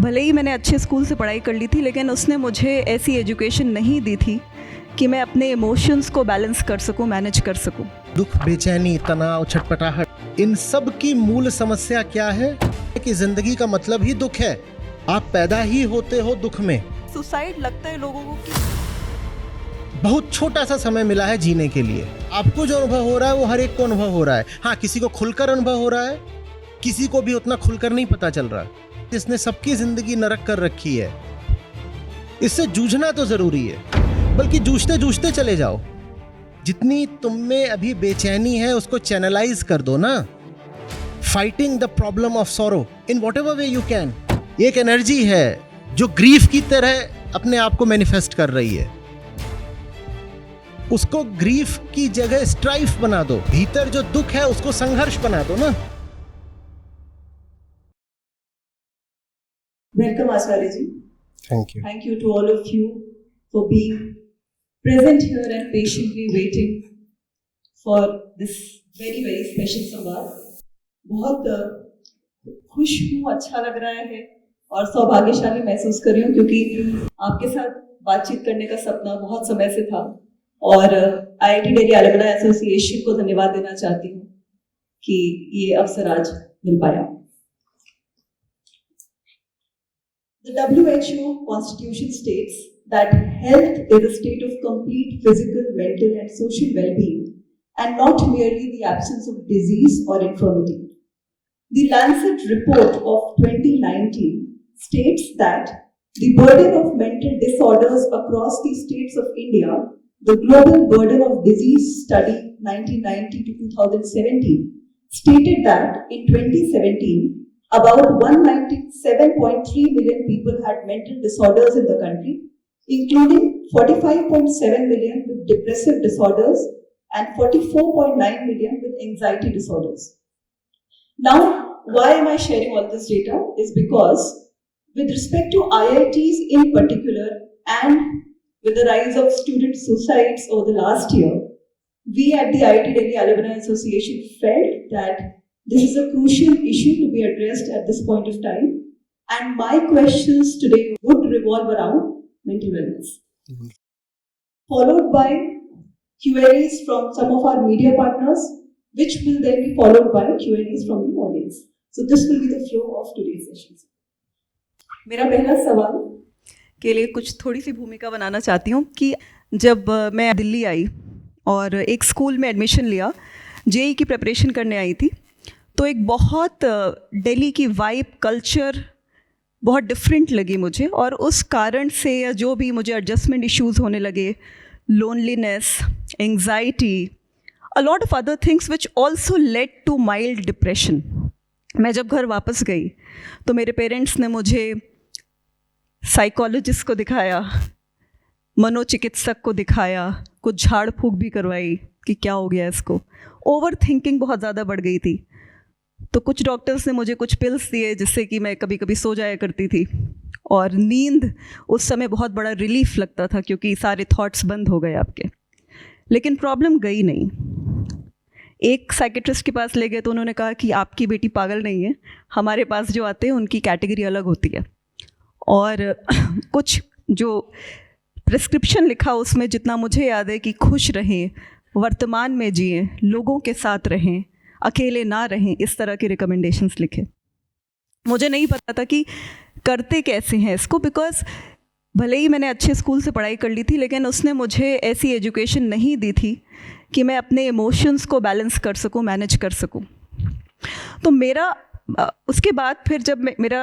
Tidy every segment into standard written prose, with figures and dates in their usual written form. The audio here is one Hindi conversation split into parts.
भले ही मैंने अच्छे स्कूल से पढ़ाई कर ली थी, लेकिन उसने मुझे ऐसी एजुकेशन नहीं दी थी कि मैं अपने इमोशंस को बैलेंस कर सकूं, मैनेज कर सकूं। दुख, बेचैनी, तनाव, छटपटाहट, इन सब की मूल समस्या क्या है कि जिंदगी का मतलब ही दुख है। आप पैदा ही होते हो दुख में। सुसाइड लगता है लोगों को कि बहुत छोटा सा समय मिला है जीने के लिए। आपको जो अनुभव हो रहा है वो हर एक को अनुभव हो रहा है। हाँ, किसी को खुलकर अनुभव हो रहा है, किसी को भी उतना खुलकर नहीं पता चल रहा। इसने सबकी जिंदगी नरक कर रखी है। इससे जूझना तो जरूरी है, बल्कि जूझते जूझते चले जाओ। जितनी तुम में अभी बेचैनी है उसको चैनलाइज कर दो ना। Fighting the problem of sorrow in what ever way you can. एक एनर्जी है जो ग्रीफ की तरह अपने आप को मैनिफेस्ट कर रही है। उसको ग्रीफ की जगह स्ट्राइफ बना दो। भीतर जो दुख है उसको संघर्ष बना दो ना। Welcome, Acharya ji. Thank you. Thank you to all of you for being present here and patiently waiting for this very, very special संवाद। बहुत खुश हूँ, अच्छा लग रहा है और सौभाग्यशाली महसूस कर रही हूँ क्योंकि आपके साथ बातचीत करने का सपना बहुत समय से था और IIT दिल्ली अलुमनी एसोसिएशन को धन्यवाद देना चाहती हूँ कि ये अवसर आज मिल पाया। The WHO Constitution states that health is a state of complete physical, mental and social well-being and not merely the absence of disease or infirmity. The Lancet report of 2019 states that the burden of mental disorders across the states of India, the Global Burden of Disease Study 1990 to 2017, stated that in 2017, about 197.3 million people had mental disorders in the country, including 45.7 million with depressive disorders and 44.9 million with anxiety disorders. Now, why am I sharing all this data? Is because with respect to IITs in particular and with the rise of student suicides over the last year, we at the IIT Delhi Alumni Association felt that this is a crucial issue to be addressed at this point of time, and my questions today would revolve around mental wellness, followed by Q&As from some of our media partners, which will then be followed by Q&As from the audience. So this will be the flow of today's session. मेरा पहला सवाल के लिए कुछ थोड़ी सी भूमिका बनाना चाहती हूँ कि जब मैं दिल्ली आई और एक स्कूल में एडमिशन लिया, जेई की प्रिपरेशन करने आई थी, तो एक बहुत दिल्ली की वाइब, कल्चर बहुत डिफरेंट लगी मुझे और उस कारण से या जो भी मुझे एडजस्टमेंट इश्यूज होने लगे, loneliness, anxiety, a lot of other things which also led to mild depression. मैं जब घर वापस गई तो मेरे पेरेंट्स ने मुझे साइकोलॉजिस्ट को दिखाया, मनोचिकित्सक को दिखाया, कुछ झाड़ फूक भी करवाई कि क्या हो गया इसको। ओवर थिंकिंग बहुत ज़्यादा बढ़ गई थी, तो कुछ डॉक्टर्स ने मुझे कुछ पिल्स दिए जिससे कि मैं कभी कभी सो जाया करती थी और नींद उस समय बहुत बड़ा रिलीफ लगता था क्योंकि सारे थॉट्स बंद हो गए आपके। लेकिन प्रॉब्लम गई नहीं। एक साइकेट्रिस्ट के पास ले गए तो उन्होंने कहा कि आपकी बेटी पागल नहीं है, हमारे पास जो आते हैं उनकी कैटेगरी अलग होती है और कुछ जो प्रिस्क्रिप्शन लिखा उसमें जितना मुझे याद है कि खुश रहें, वर्तमान में जिएं, लोगों के साथ रहें, अकेले ना रहें, इस तरह के रिकमेंडेशंस लिखे। मुझे नहीं पता था कि करते कैसे हैं इसको, बिकॉज भले ही मैंने अच्छे स्कूल से पढ़ाई कर ली थी, लेकिन उसने मुझे ऐसी एजुकेशन नहीं दी थी कि मैं अपने इमोशंस को बैलेंस कर सकूं, मैनेज कर सकूं। तो मेरा उसके बाद फिर जब मेरा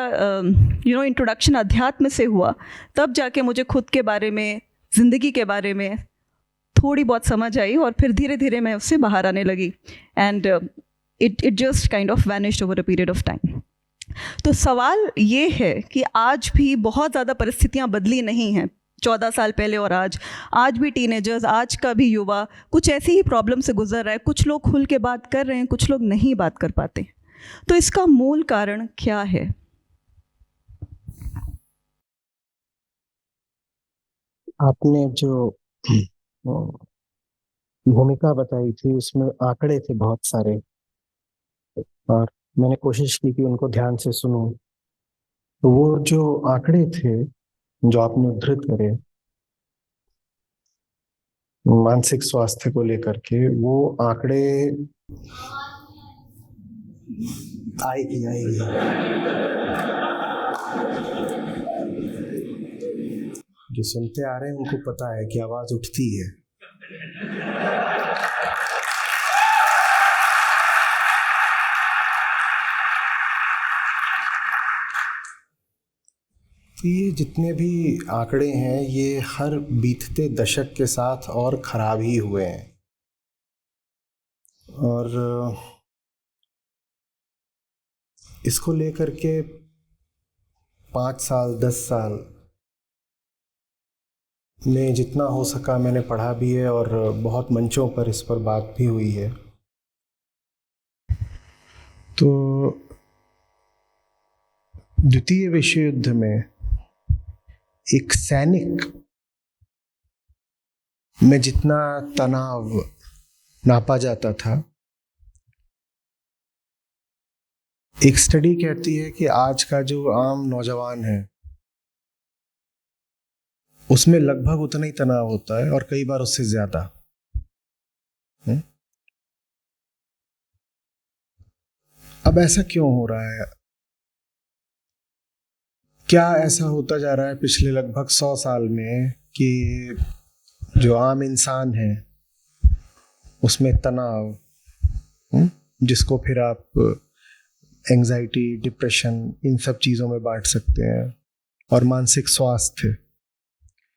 इंट्रोडक्शन अध्यात्म से हुआ, तब जाके मुझे खुद के बारे में, ज़िंदगी के बारे में थोड़ी बहुत समझ आई और फिर धीरे धीरे मैं उससे बाहर आने लगी and it just kind of vanished over a period of time. तो सवाल ये है कि आज भी बहुत ज़्यादा परिस्थितियाँ बदली नहीं हैं 14 साल पहले और आज भी टीनेजर्स, आज का भी युवा कुछ ऐसी ही प्रॉब्लम से गुजर रहा है। कुछ लोग खुल के बात कर रहे हैं, कुछ लोग नहीं बात कर पाते। तो इसका मूल कारण क्या है? आपने जो भूमिका बताई थी उसमें आंकड़े थे बहुत सारे और मैंने कोशिश की कि उनको ध्यान से सुनूं। तो वो जो आंकड़े थे जो आपने उद्धृत करे मानसिक स्वास्थ्य को लेकर के, वो आंकड़े आएगी। जो सुनते आ रहे हैं उनको पता है कि आवाज उठती है। तो ये जितने भी आंकड़े हैं ये हर बीतते दशक के साथ और खराब ही हुए हैं। और इसको लेकर के 5 साल 10 साल में जितना हो सका मैंने पढ़ा भी है और बहुत मंचों पर इस पर बात भी हुई है। तो द्वितीय विश्व युद्ध में एक सैनिक में जितना तनाव नापा जाता था, एक स्टडी कहती है कि आज का जो आम नौजवान है उसमें लगभग उतना ही तनाव होता है और कई बार उससे ज्यादा। अब ऐसा क्यों हो रहा है? क्या ऐसा होता जा रहा है पिछले लगभग 100 साल में कि जो आम इंसान है उसमें तनाव, जिसको फिर आप एंजाइटी, डिप्रेशन, इन सब चीज़ों में बांट सकते हैं, और मानसिक स्वास्थ्य,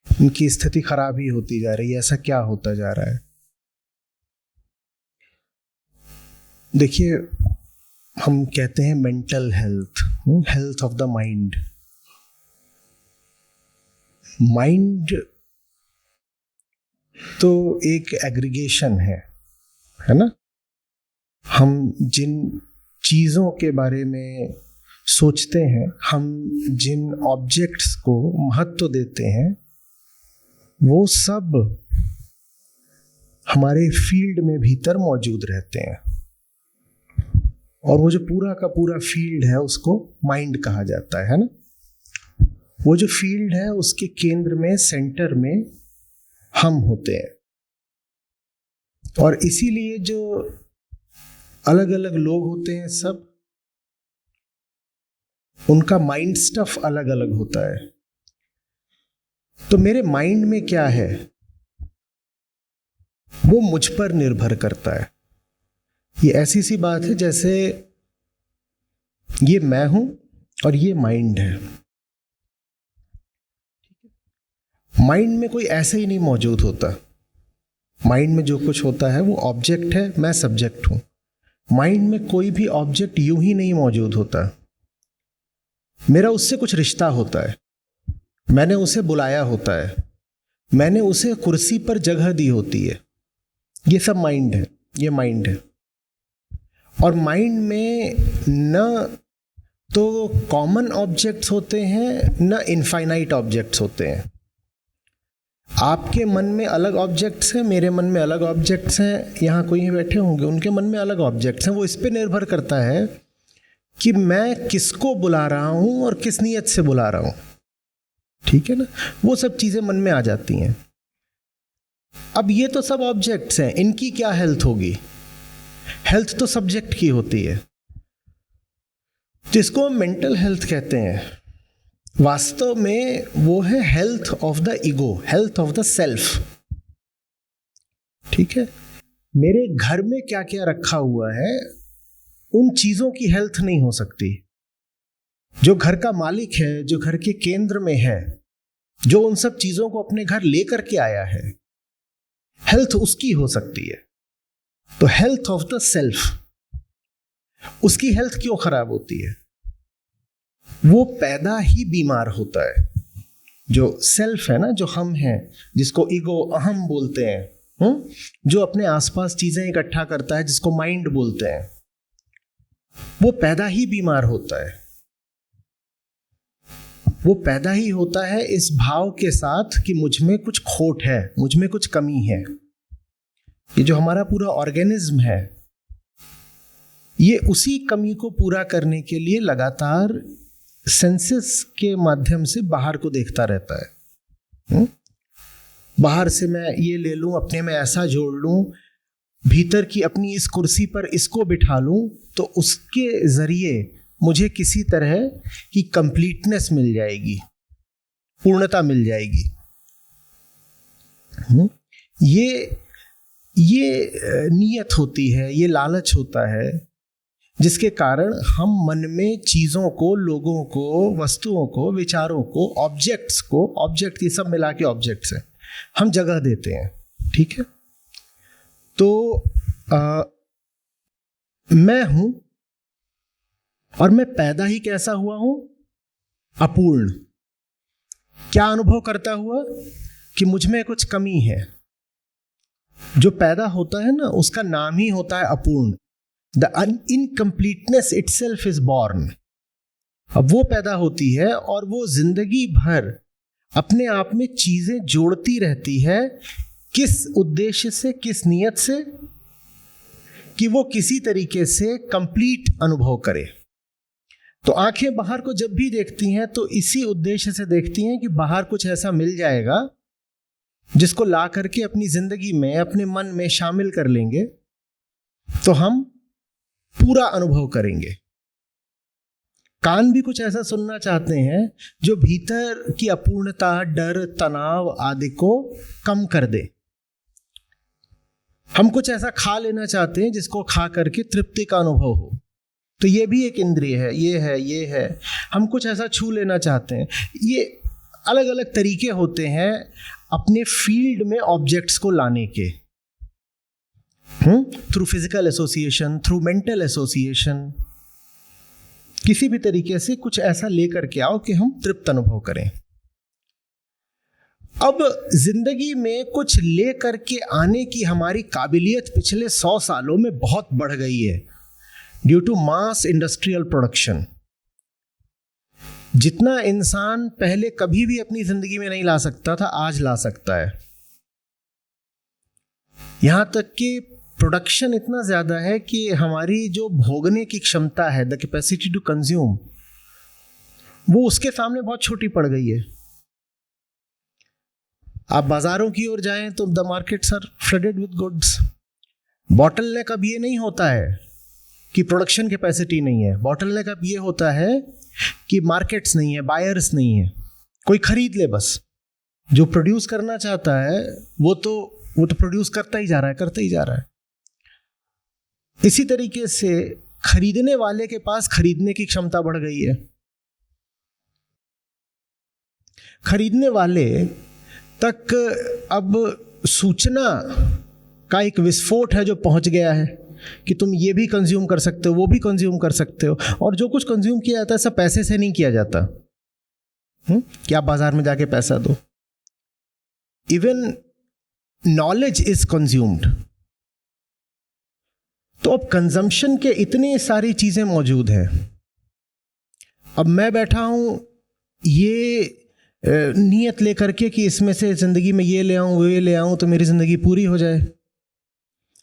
इनकी स्थिति खराब ही होती जा रही है। ऐसा क्या होता जा रहा है? देखिए, हम कहते हैं mental health, health of the mind. Mind तो एक एग्रीगेशन है ना? हम जिन चीज़ों के बारे में सोचते हैं, हम जिन ऑब्जेक्ट्स को महत्व देते हैं, वो सब हमारे फील्ड में भीतर मौजूद रहते हैं। और वो जो पूरा का पूरा फील्ड है उसको माइंड कहा जाता है ना? वो जो फील्ड है उसके केंद्र में, सेंटर में हम होते हैं। और इसीलिए जो अलग अलग लोग होते हैं सब, उनका माइंड स्टफ अलग अलग होता है। तो मेरे माइंड में क्या है वो मुझ पर निर्भर करता है। ये ऐसी सी बात है जैसे ये मैं हूं और ये माइंड है। माइंड में कोई ऐसे ही नहीं मौजूद होता। माइंड में जो कुछ होता है वो ऑब्जेक्ट है, मैं सब्जेक्ट हूं। माइंड में कोई भी ऑब्जेक्ट यूं ही नहीं मौजूद होता। मेरा उससे कुछ रिश्ता होता है, मैंने उसे बुलाया होता है, मैंने उसे कुर्सी पर जगह दी होती है। ये सब माइंड है, ये माइंड है। और माइंड में न तो कॉमन ऑब्जेक्ट्स होते हैं, न इनफाइनाइट ऑब्जेक्ट्स होते हैं। आपके मन में अलग ऑब्जेक्ट्स हैं, मेरे मन में अलग ऑब्जेक्ट्स हैं, यहाँ कोई बैठे होंगे उनके मन में अलग ऑब्जेक्ट्स हैं। वो इस पे निर्भर करता है कि मैं किसको बुला रहा हूँ और किस नीयत से बुला रहा हूँ। ठीक है ना? वो सब चीज़ें मन में आ जाती हैं। अब ये तो सब ऑब्जेक्ट्स हैं, इनकी क्या हेल्थ होगी? हेल्थ तो सब्जेक्ट की होती है, जिसको हम मेंटल हेल्थ कहते हैं। वास्तव में वो है health of the ego, health of the self. ठीक है? मेरे घर में क्या क्या रखा हुआ है उन चीजों की हेल्थ नहीं हो सकती। जो घर का मालिक है, जो घर के केंद्र में है, जो उन सब चीजों को अपने घर लेकर के आया है, हेल्थ उसकी हो सकती है। तो हेल्थ ऑफ द सेल्फ, उसकी हेल्थ क्यों खराब होती है? वो पैदा ही बीमार होता है। जो सेल्फ है ना, जो हम हैं, जिसको ईगो, अहम बोलते हैं, जो अपने आसपास चीजें इकट्ठा करता है, जिसको माइंड बोलते हैं, वो पैदा ही बीमार होता है। वो पैदा ही होता है इस भाव के साथ कि मुझ में कुछ खोट है, मुझ में कुछ कमी है। ये जो हमारा पूरा ऑर्गेनिज्म है, ये उसी कमी को पूरा करने के लिए लगातार सेंसेस के माध्यम से बाहर को देखता रहता है। बाहर से मैं ये ले लूं, अपने में ऐसा जोड़ लूं, भीतर की अपनी इस कुर्सी पर इसको बिठा लूं, तो उसके जरिए मुझे किसी तरह की कंप्लीटनेस मिल जाएगी, पूर्णता मिल जाएगी। ये नियत होती है, ये लालच होता है, जिसके कारण हम मन में चीज़ों को, लोगों को, वस्तुओं को, विचारों को, ऑब्जेक्ट्स को, ऑब्जेक्ट ये सब मिला के ऑब्जेक्ट्स हैं, हम जगह देते हैं। ठीक है, तो मैं हूं और मैं पैदा ही कैसा हुआ हूं? अपूर्ण। क्या अनुभव करता हुआ? कि मुझ में कुछ कमी है। जो पैदा होता है ना, उसका नाम ही होता है अपूर्ण। The incompleteness itself is born. अब वो पैदा होती है और वो जिंदगी भर अपने आप में चीजें जोड़ती रहती है। किस उद्देश्य से, किस नियत से? कि वो किसी तरीके से कंप्लीट अनुभव करे। तो आंखें बाहर को जब भी देखती हैं तो इसी उद्देश्य से देखती हैं कि बाहर कुछ ऐसा मिल जाएगा जिसको ला करके अपनी जिंदगी में, अपने मन में शामिल कर लेंगे तो हम पूरा अनुभव करेंगे। कान भी कुछ ऐसा सुनना चाहते हैं जो भीतर की अपूर्णता, डर, तनाव आदि को कम कर दे। हम कुछ ऐसा खा लेना चाहते हैं जिसको खा करके तृप्ति का अनुभव हो, तो ये भी एक इंद्रिय है, ये है। हम कुछ ऐसा छू लेना चाहते हैं। ये अलग अलग तरीके होते हैं अपने फील्ड में ऑब्जेक्ट्स को लाने के, through physical association, through mental association. किसी भी तरीके से कुछ ऐसा लेकर के आओ कि हम तृप्त अनुभव करें। अब जिंदगी में कुछ ले करके आने की हमारी काबिलियत पिछले 100 सालों में बहुत बढ़ गई है due to mass industrial production. जितना इंसान पहले कभी भी अपनी जिंदगी में नहीं ला सकता था, आज ला सकता है। यहां तक कि प्रोडक्शन इतना ज्यादा है कि हमारी जो भोगने की क्षमता है, द कैपेसिटी टू कंज्यूम, वो उसके सामने बहुत छोटी पड़ गई है। आप बाजारों की ओर जाएं तो the markets are flooded with goods. Bottleneck अब ये नहीं होता है कि प्रोडक्शन कैपेसिटी नहीं है, बॉटलनेक अब ये होता है कि मार्केट्स नहीं है, बायर्स नहीं है, कोई खरीद ले बस। जो प्रोड्यूस करना चाहता है वो तो प्रोड्यूस करता ही जा रहा है। इसी तरीके से खरीदने वाले के पास खरीदने की क्षमता बढ़ गई है। खरीदने वाले तक अब सूचना का एक विस्फोट है जो पहुंच गया है कि तुम ये भी कंज्यूम कर सकते हो, वो भी कंज्यूम कर सकते हो। और जो कुछ कंज्यूम किया जाता है सब पैसे से नहीं किया जाता कि आप बाजार में जाके पैसा दो। Even knowledge is consumed. तो अब कंजम्पशन के इतनी सारी चीजें मौजूद हैं। अब मैं बैठा हूं ये नियत लेकर के कि इसमें से जिंदगी में ये ले आऊं, वो ले आऊं तो मेरी जिंदगी पूरी हो जाए।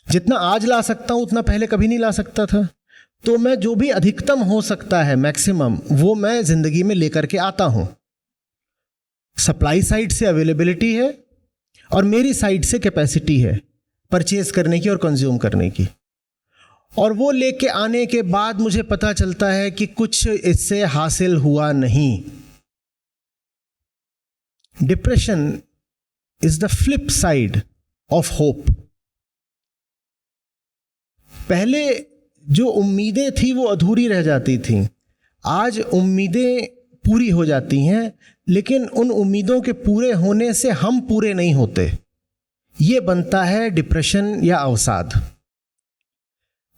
जितना आज ला सकता हूं उतना पहले कभी नहीं ला सकता था। तो मैं जो भी अधिकतम हो सकता है, मैक्सिमम, वो मैं जिंदगी में लेकर के आता हूं। सप्लाई साइड से अवेलेबिलिटी है और मेरी साइड से कैपेसिटी है परचेज करने की और कंज्यूम करने की। और वो लेके आने के बाद मुझे पता चलता है कि कुछ इससे हासिल हुआ नहीं। Depression is the flip side of hope. पहले जो उम्मीदें थी वो अधूरी रह जाती थी, आज उम्मीदें पूरी हो जाती हैं, लेकिन उन उम्मीदों के पूरे होने से हम पूरे नहीं होते। ये बनता है डिप्रेशन या अवसाद।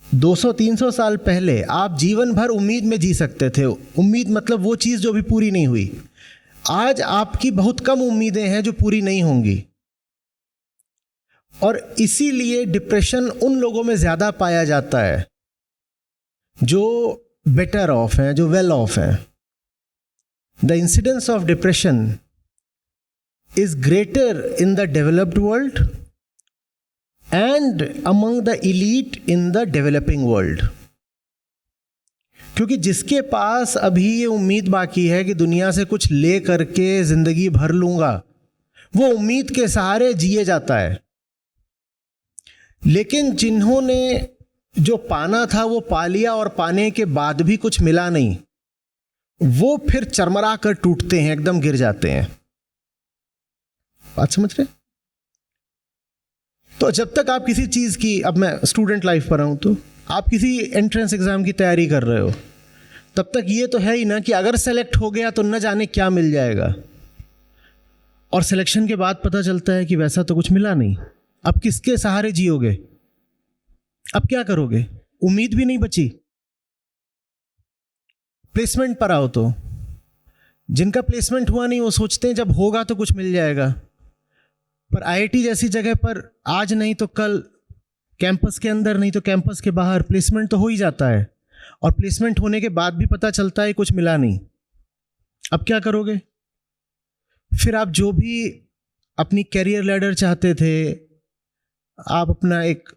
200-300 साल पहले आप जीवन भर उम्मीद में जी सकते थे। उम्मीद मतलब वो चीज़ जो भी पूरी नहीं हुई। आज आपकी बहुत कम उम्मीदें हैं जो पूरी नहीं होंगी। और इसीलिए डिप्रेशन उन लोगों में ज़्यादा पाया जाता है जो बेटर ऑफ हैं, जो वेल ऑफ हैं। The incidence of depression is greater in the developed world and among the elite in the developing world. क्योंकि जिसके पास अभी ये उम्मीद बाकी है कि दुनिया से कुछ ले करके जिंदगी भर लूंगा, वो उम्मीद के सहारे जिए जाता है। लेकिन जिन्होंने जो पाना था वो पा लिया और पाने के बाद भी कुछ मिला नहीं, वो फिर चरमरा कर टूटते हैं, एकदम गिर जाते हैं। बात समझ रहे? तो जब तक आप किसी चीज की, अब मैं स्टूडेंट लाइफ पर हूं, तो आप किसी एंट्रेंस एग्जाम की तैयारी कर रहे हो, तब तक ये तो है ही ना कि अगर सेलेक्ट हो गया तो न जाने क्या मिल जाएगा, और सिलेक्शन के बाद पता चलता है कि वैसा तो कुछ मिला नहीं। अब किसके सहारे जियोगे? अब क्या करोगे? उम्मीद भी नहीं बची। प्लेसमेंट पर आओ तो जिनका प्लेसमेंट हुआ नहीं वो सोचते हैं जब होगा तो कुछ मिल जाएगा, पर आईआईटी जैसी जगह पर आज नहीं तो कल, कैंपस के अंदर नहीं तो कैंपस के बाहर प्लेसमेंट तो हो ही जाता है, और प्लेसमेंट होने के बाद भी पता चलता है कुछ मिला नहीं। अब क्या करोगे? फिर आप जो भी अपनी कैरियर लैडर चाहते थे, आप अपना एक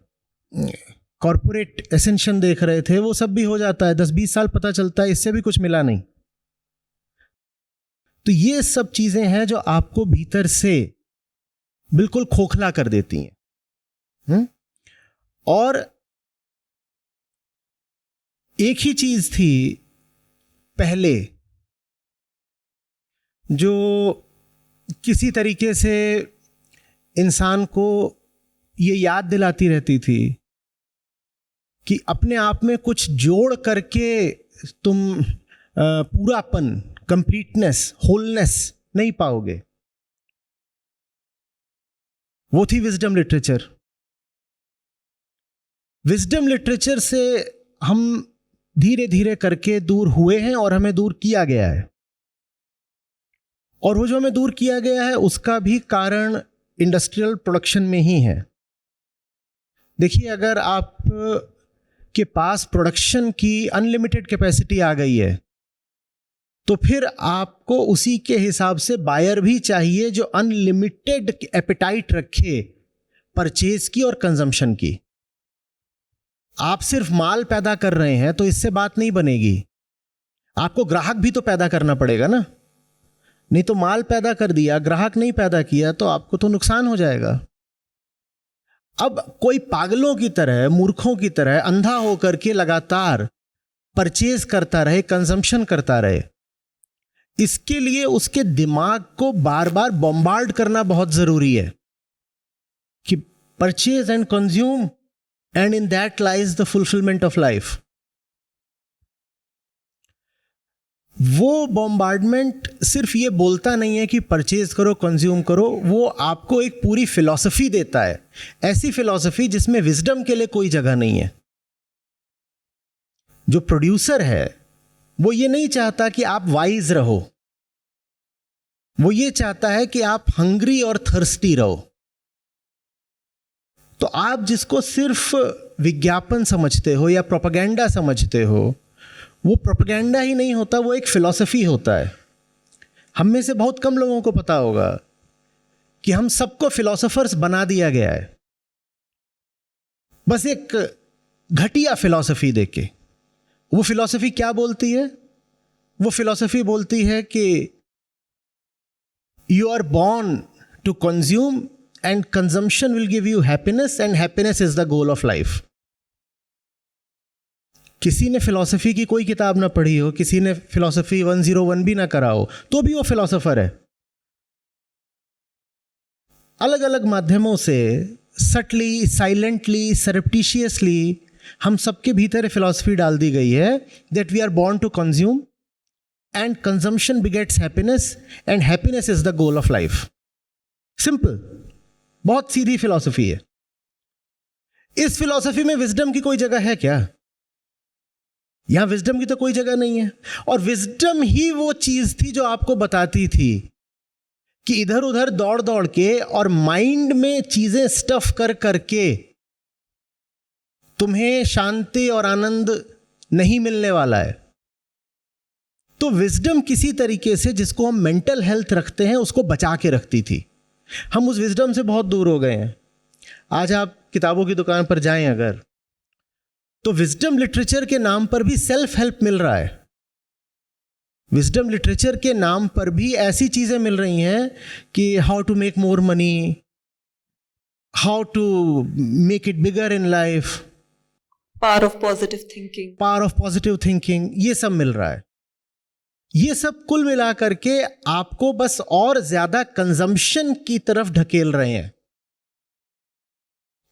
कॉरपोरेट एसेंशन देख रहे थे, वो सब भी हो जाता है। 10-20 साल पता चलता है इससे भी कुछ मिला नहीं। तो ये सब चीजें हैं जो आपको भीतर से बिल्कुल खोखला कर देती हैं। और एक ही चीज थी पहले जो किसी तरीके से इंसान को ये याद दिलाती रहती थी कि अपने आप में कुछ जोड़ करके तुम पूरापन, कंप्लीटनेस, होलनेस नहीं पाओगे। वो थी विजडम लिटरेचर। विजडम लिटरेचर से हम धीरे धीरे करके दूर हुए हैं और हमें दूर किया गया है, और वो जो हमें दूर किया गया है उसका भी कारण इंडस्ट्रियल प्रोडक्शन में ही है। देखिए, अगर आप के पास प्रोडक्शन की अनलिमिटेड कैपेसिटी आ गई है तो फिर आपको उसी के हिसाब से बायर भी चाहिए जो अनलिमिटेड एपेटाइट रखे परचेज की और कंजम्पशन की। आप सिर्फ माल पैदा कर रहे हैं तो इससे बात नहीं बनेगी, आपको ग्राहक भी तो पैदा करना पड़ेगा ना। नहीं तो माल पैदा कर दिया, ग्राहक नहीं पैदा किया तो आपको तो नुकसान हो जाएगा। अब कोई पागलों की तरह, मूर्खों की तरह अंधा होकर के लगातार परचेज करता रहे, कंजम्पशन करता रहे, इसके लिए उसके दिमाग को बार बार बॉम्बार्ड करना बहुत जरूरी है कि purchase and consume, and in that lies the fulfilment of life. वो बॉम्बार्डमेंट सिर्फ ये बोलता नहीं है कि परचेज करो, कंज्यूम करो, वो आपको एक पूरी फिलॉसफी देता है, ऐसी फिलॉसफी जिसमें विजडम के लिए कोई जगह नहीं है। जो प्रोड्यूसर है वो ये नहीं चाहता कि आप वाइज रहो, वो ये चाहता है कि आप हंग्री और थर्स्टी रहो। तो आप जिसको सिर्फ विज्ञापन समझते हो या प्रोपेगेंडा समझते हो, वो प्रोपेगेंडा ही नहीं होता, वो एक फिलॉसफी होता है। हम में से बहुत कम लोगों को पता होगा कि हम सबको फिलॉसफर्स बना दिया गया है, बस एक घटिया फिलॉसफी देके। वो फिलॉसफी क्या बोलती है? वो फिलॉसफी बोलती है कि you are born to consume and consumption will give you happiness and happiness is the goal of life. किसी ने फिलॉसफी की कोई किताब ना पढ़ी हो, किसी ने फिलॉसफी 101 भी ना करा हो, तो भी वो फिलॉसफर है। अलग अलग माध्यमों से सटली, साइलेंटली, सरप्टिशियसली हम सबके भीतर फिलॉसफी डाल दी गई है that we are born to consume and consumption begets happiness and happiness is the goal of life. Simple, बहुत सीधी फिलॉसफी है। इस फिलॉसफी में विजडम की कोई जगह है क्या? यहां विजडम की तो कोई जगह नहीं है। और विजडम ही वो चीज थी जो आपको बताती थी कि इधर उधर दौड़ दौड़ के और माइंड में चीजें स्टफ कर करके तुम्हें शांति और आनंद नहीं मिलने वाला है। तो विजडम किसी तरीके से, जिसको हम मेंटल हेल्थ रखते हैं, उसको बचा के रखती थी। हम उस विजडम से बहुत दूर हो गए हैं। आज आप किताबों की दुकान पर जाएं अगर, तो विजडम लिटरेचर के नाम पर भी सेल्फ हेल्प मिल रहा है। विजडम लिटरेचर के नाम पर भी ऐसी चीजें मिल रही हैं कि how to make more money, how to make it bigger in life, power of positive thinking, power of positive thinking, ये सब मिल रहा है। ये सब कुल मिला करके आपको बस और ज्यादा कंजम्पशन की तरफ ढकेल रहे हैं।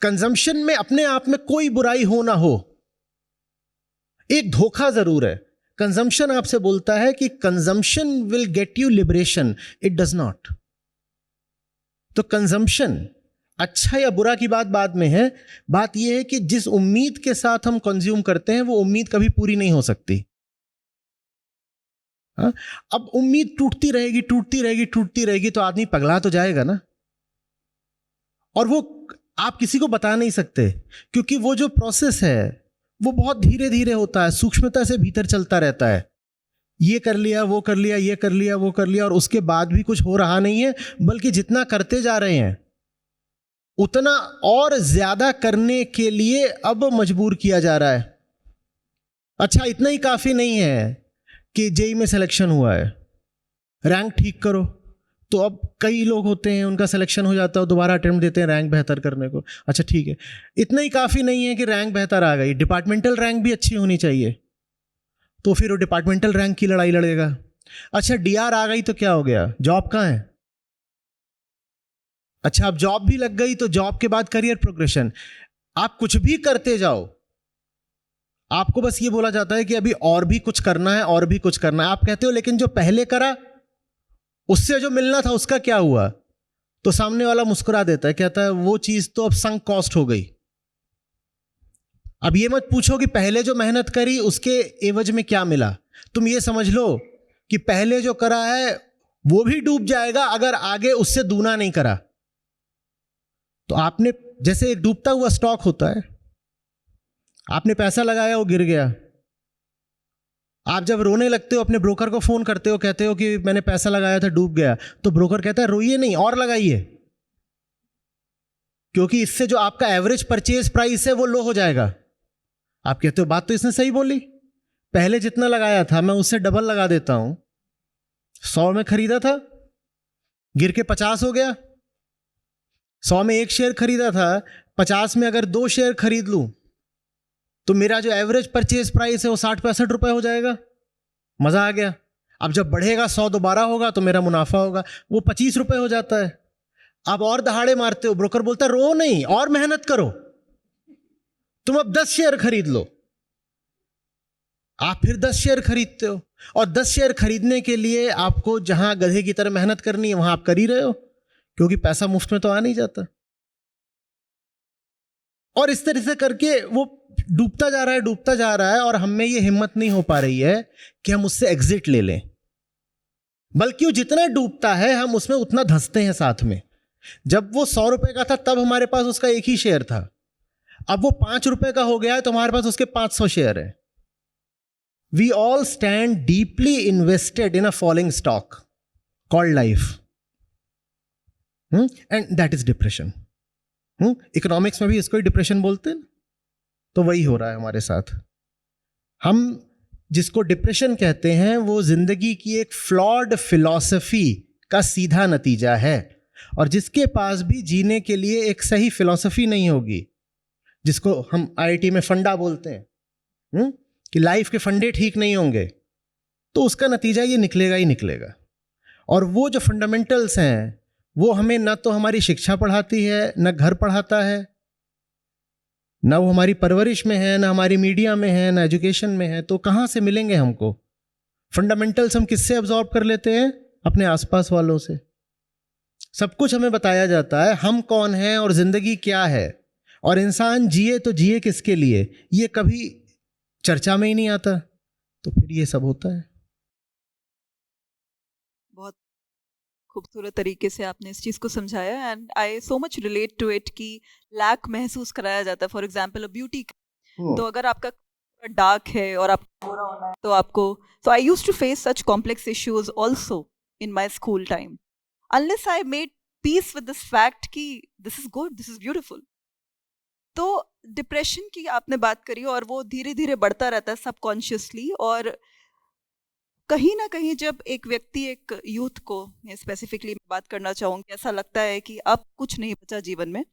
कंजम्पशन में अपने आप में कोई बुराई हो ना हो, एक धोखा जरूर है। कंजम्पशन आपसे बोलता है कि consumption will get you liberation, it does not. तो कंजम्पशन अच्छा या बुरा की बात बाद में है, बात यह है कि जिस उम्मीद के साथ हम कंज्यूम करते हैं वो उम्मीद कभी पूरी नहीं हो सकती। हाँ? अब उम्मीद टूटती रहेगी टूटती रहेगी टूटती रहेगी तो आदमी पगला तो जाएगा ना। और वो आप किसी को बता नहीं सकते, क्योंकि वो जो प्रोसेस है वो बहुत धीरे धीरे होता है, सूक्ष्मता से भीतर चलता रहता है। ये कर लिया, वो कर लिया, ये कर लिया, वो कर लिया, और उसके बाद भी कुछ हो रहा नहीं है, बल्कि जितना करते जा रहे हैं उतना और ज्यादा करने के लिए अब मजबूर किया जा रहा है। अच्छा, इतना ही काफी नहीं है कि जेई में सिलेक्शन हुआ है, रैंक ठीक करो। तो अब कई लोग होते हैं उनका सिलेक्शन हो जाता है, दोबारा अटेम्प्ट देते हैं रैंक बेहतर करने को। अच्छा ठीक है, इतना ही काफ़ी नहीं है कि रैंक बेहतर आ गई, डिपार्टमेंटल रैंक भी अच्छी होनी चाहिए, तो फिर वो डिपार्टमेंटल रैंक की लड़ाई लड़ेगा। अच्छा डीआर आ गई तो क्या हो गया, जॉब कहाँ है? अच्छा अब जॉब भी लग गई तो जॉब के बाद करियर प्रोग्रेशन। आप कुछ भी करते जाओ, आपको बस ये बोला जाता है कि अभी और भी कुछ करना है, और भी कुछ करना है। आप कहते हो लेकिन जो पहले करा उससे जो मिलना था उसका क्या हुआ? तो सामने वाला मुस्कुरा देता है, कहता है वो चीज तो अब संक कॉस्ट हो गई। अब ये मत पूछो कि पहले जो मेहनत करी उसके एवज में क्या मिला। तुम ये समझ लो कि पहले जो करा है वो भी डूब जाएगा अगर आगे उससे दूना नहीं करा। तो आपने जैसे एक डूबता हुआ स्टॉक होता है, आपने पैसा लगाया वो गिर गया, आप जब रोने लगते हो अपने ब्रोकर को फोन करते हो, कहते हो कि मैंने पैसा लगाया था डूब गया, तो ब्रोकर कहता है रोइए नहीं और लगाइए, क्योंकि इससे जो आपका एवरेज परचेज प्राइस है वो लो हो जाएगा। आप कहते हो बात तो इसने सही बोली, पहले जितना लगाया था मैं उससे डबल लगा देता हूं। 100 में खरीदा था, गिर के 50 हो गया। 100 में 1 शेयर खरीदा था, 50 में अगर 2 शेयर खरीद लूं तो मेरा जो एवरेज परचेज प्राइस है वो 60-65 रुपए हो जाएगा। मजा आ गया। अब जब बढ़ेगा 100 दोबारा होगा तो मेरा मुनाफा होगा, वो 25 रुपए हो जाता है। अब और दहाड़े मारते हो, ब्रोकर बोलता है रो नहीं और मेहनत करो, तुम अब 10 शेयर खरीद लो। आप फिर 10 शेयर खरीदते हो, और 10 शेयर खरीदने के लिए आपको जहां गधे की तरह मेहनत करनी है वहां आप कर ही रहे हो, क्योंकि पैसा मुफ्त में तो आ नहीं जाता। और इस तरह से करके वो डूबता जा रहा है, डूबता जा रहा है, और हम में ये हिम्मत नहीं हो पा रही है कि हम उससे एग्जिट ले लें, बल्कि वो जितना डूबता है हम उसमें उतना धंसते हैं साथ में। जब वो 100 रुपए का था तब हमारे पास उसका एक ही शेयर था, अब वो 5 रुपए का हो गया है तो हमारे पास उसके 500 शेयर है। We all stand deeply invested in a falling stock called life, and that is depression. Economics में भी इसको ही डिप्रेशन बोलते हैं। तो वही हो रहा है हमारे साथ। हम जिसको डिप्रेशन कहते हैं वो जिंदगी की एक फ्लॉड फिलॉसफी का सीधा नतीजा है, और जिसके पास भी जीने के लिए एक सही फिलॉसफी नहीं होगी, जिसको हम आईआईटी में फंडा बोलते हैं, कि लाइफ के फंडे ठीक नहीं होंगे, तो उसका नतीजा ये निकलेगा ही निकलेगा। और वो जो फंडामेंटल्स हैं वो हमें ना तो हमारी शिक्षा पढ़ाती है, ना घर पढ़ाता है, ना वो हमारी परवरिश में है, ना हमारी मीडिया में है, ना एजुकेशन में है। तो कहाँ से मिलेंगे हमको फंडामेंटल्स? हम किससे अब्जॉर्ब कर लेते हैं? अपने आसपास वालों से। सब कुछ हमें बताया जाता है, हम कौन हैं और जिंदगी क्या है, और इंसान जिए तो जिए किसके लिए, ये कभी चर्चा में ही नहीं आता। तो फिर ये सब होता है। बहुत खूबसूरत तरीके से आपने इस चीज़ को समझाया, and I so much relate to it कि लैक महसूस कराया जाता है। फॉर एग्जांपल ब्यूटी, तो अगर आपका डार्क है और आपको गोरा होना है तो आपको, so I used to face such complex issues also in my school time, unless I made peace with this fact कि this is good, this is beautiful, तो डिप्रेशन की आपने बात करी और वो धीरे धीरे बढ़ता रहता है सबकॉन्शियसली, और कहीं ना कहीं जब एक व्यक्ति, एक यूथ को स्पेसिफिकली बात करना चाहूँगी, ऐसा लगता है कि अब कुछ नहीं बचा जीवन में,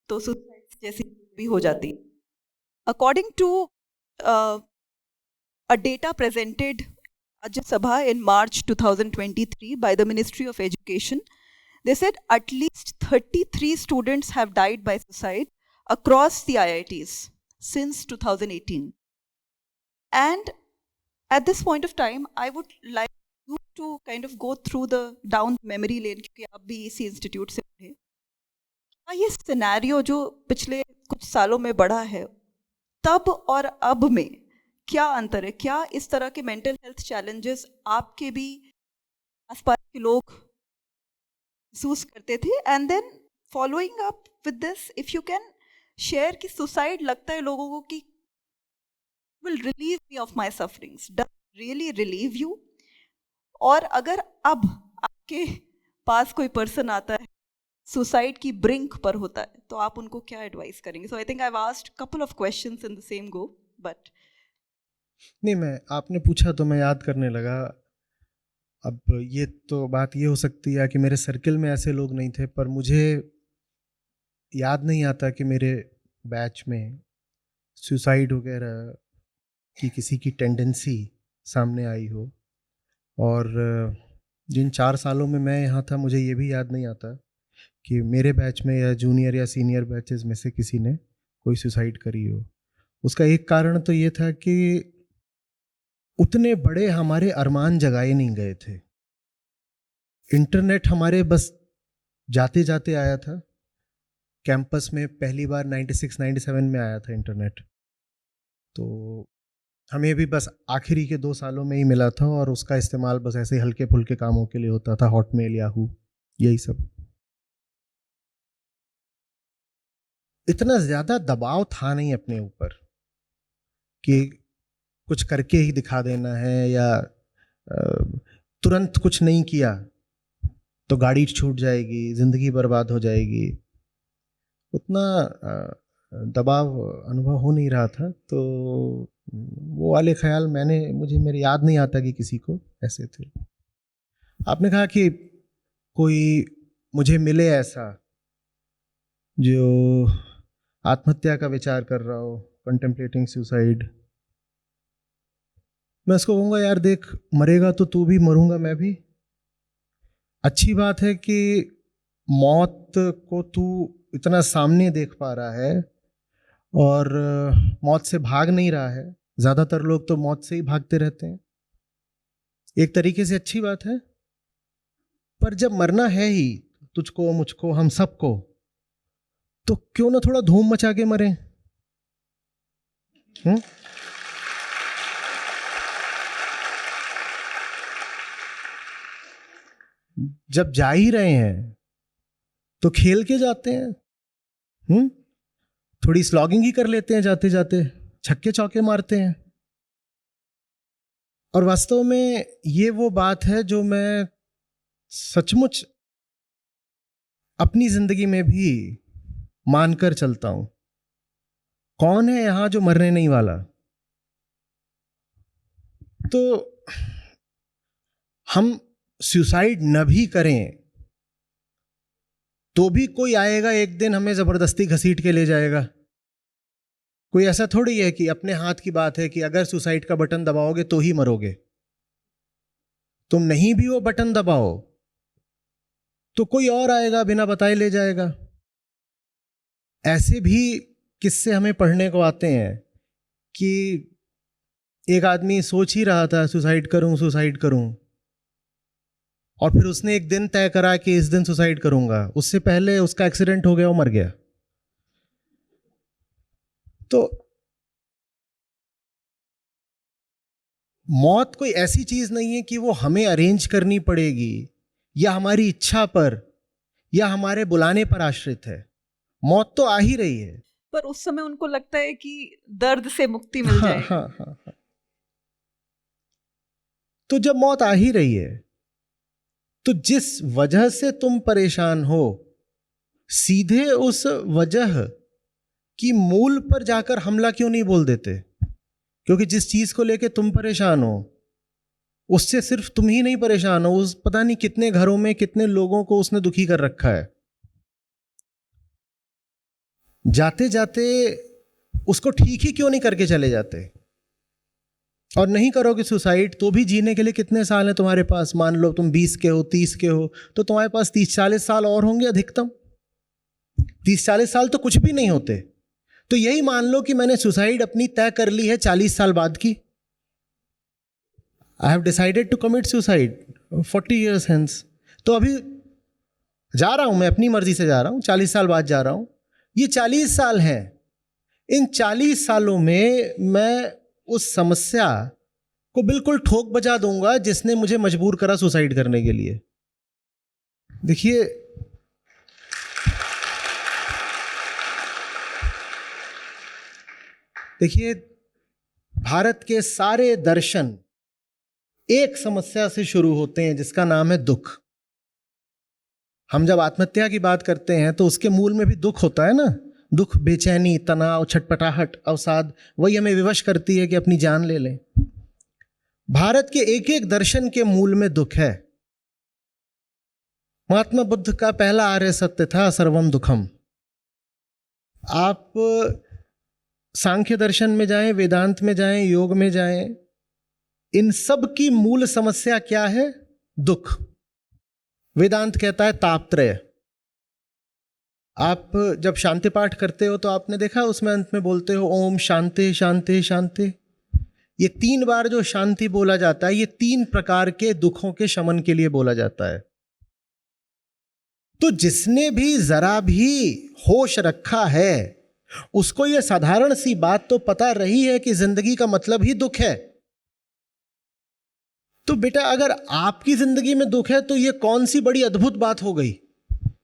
तो सुसाइड जैसी भी हो जाती। According to a data presented Rajya Sabha in March 2023 by the Ministry of Education, they said at least 33 students have died by suicide across the IITs since 2018. And at this point of time, I would like you to kind of go through the down memory lane, क्योंकि आप भी इसी इंस्टीट्यूट से पढ़े। ये सिनेरियो जो पिछले कुछ सालों में बढ़ा है, तब और अब में क्या अंतर है? क्या इस तरह के मेंटल हेल्थ चैलेंजेस आपके भी आसपास के लोग महसूस करते थे? And then following up with this, if you can share कि सुसाइड लगता है लोगों को कि will relieve me of my sufferings, does really relieve you? और अगर अब आपके पास कोई पर्सन आता है सुसाइड की ब्रिंक पर होता है, तो आप उनको क्या एडवाइस करेंगे? So I think I have asked couple of questions in the same go, but नहीं, मैं आपने पूछा तो मैं याद करने लगा। अब ये तो बात ये हो सकती है कि मेरे सर्कल में ऐसे लोग नहीं थे, पर मुझे याद नहीं आता कि मेरे बैच में सुसाइड वगैरह की किसी की टेंडेंसी सामने आई हो। और जिन 4 सालों में मैं यहाँ था, मुझे ये भी याद नहीं आता कि मेरे बैच में या जूनियर या सीनियर बैचेस में से किसी ने कोई सुसाइड करी हो। उसका एक कारण तो ये था कि उतने बड़े हमारे अरमान जगाए नहीं गए थे। इंटरनेट हमारे बस जाते जाते आया था। कैंपस में पहली बार 96-97 में आया था इंटरनेट, तो हमें भी बस आखिरी के 2 सालों में ही मिला था, और उसका इस्तेमाल बस ऐसे हल्के फुल्के कामों के लिए होता था, हॉटमेल, याहू, यही सब। इतना ज़्यादा दबाव था नहीं अपने ऊपर कि कुछ करके ही दिखा देना है, या तुरंत कुछ नहीं किया तो गाड़ी छूट जाएगी, ज़िंदगी बर्बाद हो जाएगी। उतना दबाव अनुभव हो नहीं रहा था। तो वो वाले ख्याल मेरे याद नहीं आता कि किसी को ऐसे थे। आपने कहा कि कोई मुझे मिले ऐसा जो आत्महत्या का विचार कर रहा हो, कंटेम्पलेटिंग सुसाइड। मैं उसको कहूँगा, यार देख, मरेगा तो तू भी, मरूंगा मैं भी। अच्छी बात है कि मौत को तू इतना सामने देख पा रहा है और मौत से भाग नहीं रहा है। ज़्यादातर लोग तो मौत से ही भागते रहते हैं। एक तरीके से अच्छी बात है, पर जब मरना है ही तुझको, मुझको, हम सबको, तो क्यों ना थोड़ा धूम मचा के मरें? जब जा ही रहे हैं तो खेल के जाते हैं। थोड़ी स्लॉगिंग ही कर लेते हैं, जाते जाते छक्के चौके मारते हैं। और वास्तव में ये वो बात है जो मैं सचमुच अपनी जिंदगी में भी मानकर चलता हूं। कौन है यहां जो मरने नहीं वाला? तो हम सुसाइड न भी करें तो भी कोई आएगा एक दिन, हमें जबरदस्ती घसीट के ले जाएगा। कोई ऐसा थोड़ी है कि अपने हाथ की बात है कि अगर सुसाइड का बटन दबाओगे तो ही मरोगे। तुम नहीं भी वो बटन दबाओ तो कोई और आएगा, बिना बताए ले जाएगा। ऐसे भी किस्से हमें पढ़ने को आते हैं कि एक आदमी सोच ही रहा था सुसाइड करूं, और फिर उसने एक दिन तय करा कि इस दिन सुसाइड करूंगा। उससे पहले उसका एक्सीडेंट हो गया, वो मर गया। तो मौत कोई ऐसी चीज नहीं है कि वो हमें अरेंज करनी पड़ेगी या हमारी इच्छा पर या हमारे बुलाने पर आश्रित है। मौत तो आ ही रही है, पर उस समय उनको लगता है कि दर्द से मुक्ति मिल जाएगी। हाँ। तो जब मौत आ ही रही है तो जिस वजह से तुम परेशान हो, सीधे उस वजह कि मूल पर जाकर हमला क्यों नहीं बोल देते? क्योंकि जिस चीज को लेके तुम परेशान हो उससे सिर्फ तुम ही नहीं परेशान हो, उस पता नहीं कितने घरों में कितने लोगों को उसने दुखी कर रखा है। जाते जाते उसको ठीक ही क्यों नहीं करके चले जाते? और नहीं करोगे सुसाइड तो भी जीने के लिए कितने साल हैं तुम्हारे पास? मान लो तुम 20 के हो, 30 के हो, तो तुम्हारे पास 30-40 साल और होंगे अधिकतम। 30-40 साल तो कुछ भी नहीं होते। तो यही मान लो कि मैंने सुसाइड अपनी तय कर ली है 40 साल बाद की। I have decided to commit suicide 40 years hence। तो अभी जा रहा हूं, मैं अपनी मर्जी से जा रहा हूं, 40 साल बाद जा रहा हूं। ये 40 साल हैं। इन 40 सालों में मैं उस समस्या को बिल्कुल ठोक बजा दूंगा जिसने मुझे मजबूर करा सुसाइड करने के लिए। देखिए, भारत के सारे दर्शन एक समस्या से शुरू होते हैं जिसका नाम है दुख। हम जब आत्महत्या की बात करते हैं तो उसके मूल में भी दुख होता है ना। दुख, बेचैनी, तनाव, छटपटाहट, अवसाद, वही हमें विवश करती है कि अपनी जान ले लें। भारत के एक एक दर्शन के मूल में दुख है। महात्मा बुद्ध का पहला आर्य सत्य था सर्वम दुखम। आप सांख्य दर्शन में जाएं, वेदांत में जाएं, योग में जाएं, इन सब की मूल समस्या क्या है? दुख। वेदांत कहता है तापत्रय। आप जब शांति पाठ करते हो तो आपने देखा उसमें अंत में बोलते हो ओम शांति शांति शांति। ये 3 बार जो शांति बोला जाता है, ये 3 प्रकार के दुखों के शमन के लिए बोला जाता है। तो जिसने भी जरा भी होश रखा है उसको ये साधारण सी बात तो पता रही है कि जिंदगी का मतलब ही दुख है। तो बेटा, अगर आपकी जिंदगी में दुख है तो ये कौन सी बड़ी अद्भुत बात हो गई?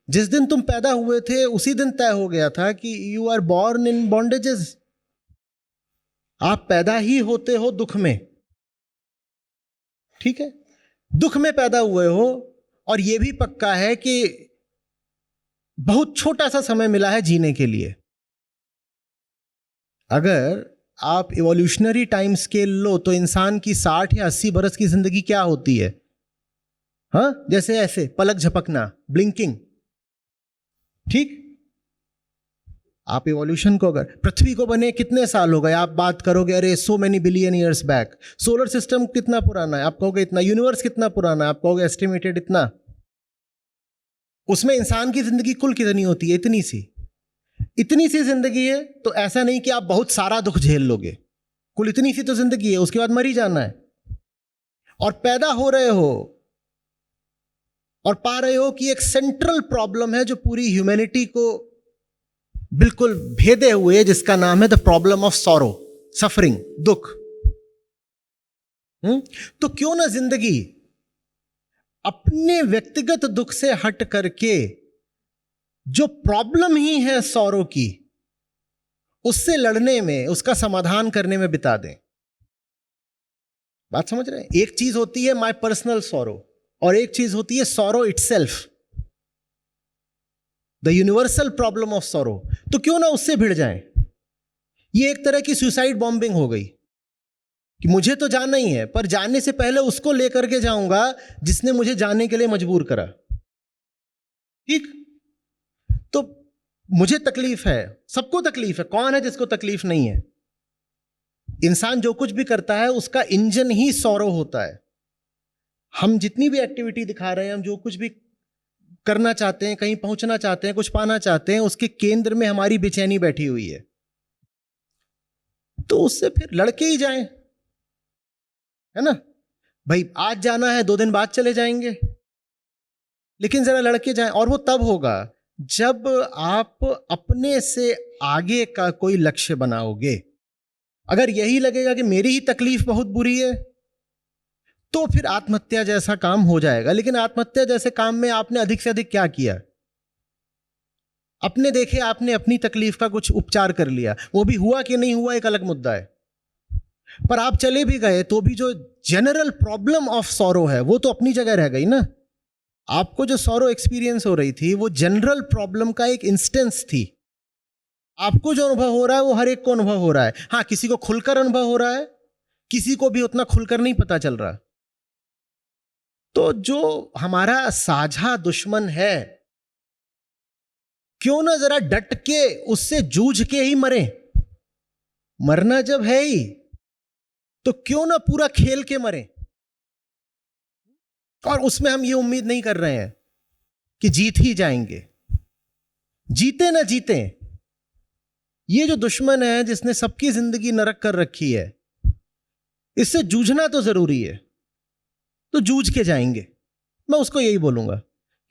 जिस दिन तुम पैदा हुए थे उसी दिन तय हो गया था कि you are born in bondages. आप पैदा ही होते हो दुख में, ठीक है? दुख में पैदा हुए हो। और यह भी पक्का है कि बहुत छोटा सा समय मिला है जीने के लिए। अगर आप इवोल्यूशनरी टाइम स्केल लो तो इंसान की 60 या 80 बरस की जिंदगी क्या होती है? हाँ, जैसे ऐसे पलक झपकना, ब्लिंकिंग, ठीक? आप इवोल्यूशन को, अगर पृथ्वी को बने कितने साल हो गए, आप बात करोगे अरे so many billion years back. Solar system कितना पुराना है, आप कहोगे इतना। यूनिवर्स कितना पुराना है, आप कहोगे एस्टिमेटेड इतना। उसमें इंसान की जिंदगी कुल कितनी होती है? इतनी सी जिंदगी है। तो ऐसा नहीं कि आप बहुत सारा दुख झेल लोगे, कुल इतनी सी तो जिंदगी है, उसके बाद मर ही जाना है। और पैदा हो रहे हो और पा रहे हो कि एक सेंट्रल प्रॉब्लम है जो पूरी ह्यूमैनिटी को बिल्कुल भेदे हुए, जिसका नाम है the problem of sorrow, suffering, दुख। तो क्यों ना जिंदगी अपने व्यक्तिगत दुख से हट करके जो प्रॉब्लम ही है सॉरो की, उससे लड़ने में, उसका समाधान करने में बिता दें। बात समझ रहे हैं? एक चीज होती है माय पर्सनल सॉरो और एक चीज होती है sorrow itself, the universal problem of sorrow. तो क्यों ना उससे भिड़ जाएं। ये एक तरह की सुसाइड बॉम्बिंग हो गई कि मुझे तो जाना ही है, पर जाने से पहले उसको लेकर के जाऊंगा जिसने मुझे जाने के लिए मजबूर करा, ठीक? तो मुझे तकलीफ है, सबको तकलीफ है, कौन है जिसको तकलीफ नहीं है? इंसान जो कुछ भी करता है उसका इंजन ही सॉरो होता है। हम जितनी भी एक्टिविटी दिखा रहे हैं, हम जो कुछ भी करना चाहते हैं, कहीं पहुंचना चाहते हैं, कुछ पाना चाहते हैं, उसके केंद्र में हमारी बेचैनी बैठी हुई है। तो उससे फिर लड़के ही जाएं, है ना भाई? आज जाना है, 2 दिन बाद चले जाएंगे, लेकिन जरा लड़के जाएं। और वो तब होगा जब आप अपने से आगे का कोई लक्ष्य बनाओगे। अगर यही लगेगा कि मेरी ही तकलीफ बहुत बुरी है, तो फिर आत्महत्या जैसा काम हो जाएगा। लेकिन आत्महत्या जैसे काम में आपने अधिक से अधिक क्या किया? अपने देखे, आपने अपनी तकलीफ का कुछ उपचार कर लिया। वो भी हुआ कि नहीं हुआ एक अलग मुद्दा है, पर आप चले भी गए तो भी जो जनरल प्रॉब्लम ऑफ सॉरो है वो तो अपनी जगह रह गई ना। आपको जो सॉरो एक्सपीरियंस हो रही थी वो जनरल प्रॉब्लम का एक इंस्टेंस थी। आपको जो अनुभव हो रहा है वो हर एक को अनुभव हो रहा है। हाँ, किसी को खुलकर अनुभव हो रहा है, किसी को भी उतना खुलकर नहीं पता चल रहा। तो जो हमारा साझा दुश्मन है, क्यों ना जरा डट के उससे जूझ के ही मरे। मरना जब है ही तो क्यों ना पूरा खेल के मरे। और उसमें हम ये उम्मीद नहीं कर रहे हैं कि जीत ही जाएंगे। जीते ना जीते, ये जो दुश्मन है जिसने सबकी जिंदगी नरक कर रखी है, इससे जूझना तो जरूरी है। तो जूझ के जाएंगे। मैं उसको यही बोलूंगा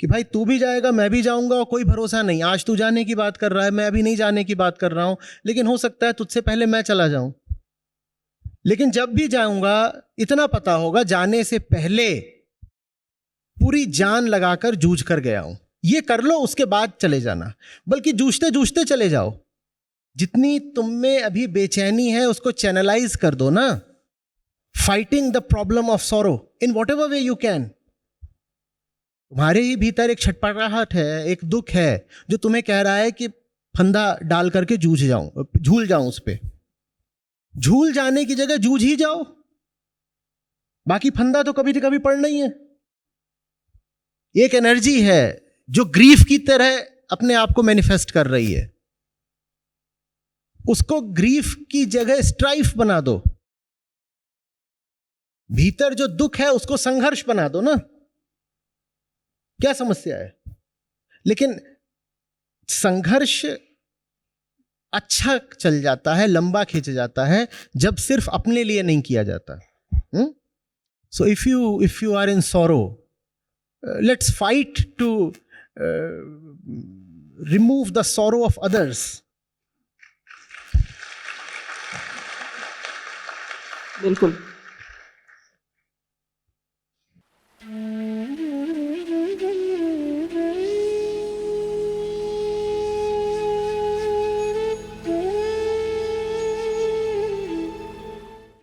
कि भाई तू भी जाएगा, मैं भी जाऊंगा, और कोई भरोसा नहीं। आज तू जाने की बात कर रहा है, मैं अभी नहीं जाने की बात कर रहा हूं, लेकिन हो सकता है तुझसे पहले मैं चला जाऊं। लेकिन जब भी जाऊंगा इतना पता होगा, जाने से पहले पूरी जान लगाकर जूझ कर गया हूं। ये कर लो, उसके बाद चले जाना। बल्कि जूझते जूझते चले जाओ। जितनी तुम में अभी बेचैनी है उसको चैनलाइज कर दो ना। Fighting the problem of sorrow in what ever way you can. तुम्हारे ही भीतर एक छटपटाहट है, एक दुख है जो तुम्हें कह रहा है कि फंदा डाल करके झूल जाऊं उस पे। झूल जाने की जगह जूझ ही जाओ। बाकी फंदा तो कभी न कभी पड़ना ही है। एक एनर्जी है जो ग्रीफ की तरह अपने आप को मैनिफेस्ट कर रही है। उसको ग्रीफ की जगह स्ट्राइफ बना दो। भीतर जो दुख है उसको संघर्ष बना दो ना। क्या समस्या है? लेकिन संघर्ष अच्छा चल जाता है, लंबा खींच जाता है, जब सिर्फ अपने लिए नहीं किया जाता। So if you are in sorrow, let's fight to remove the sorrow of others. बिल्कुल।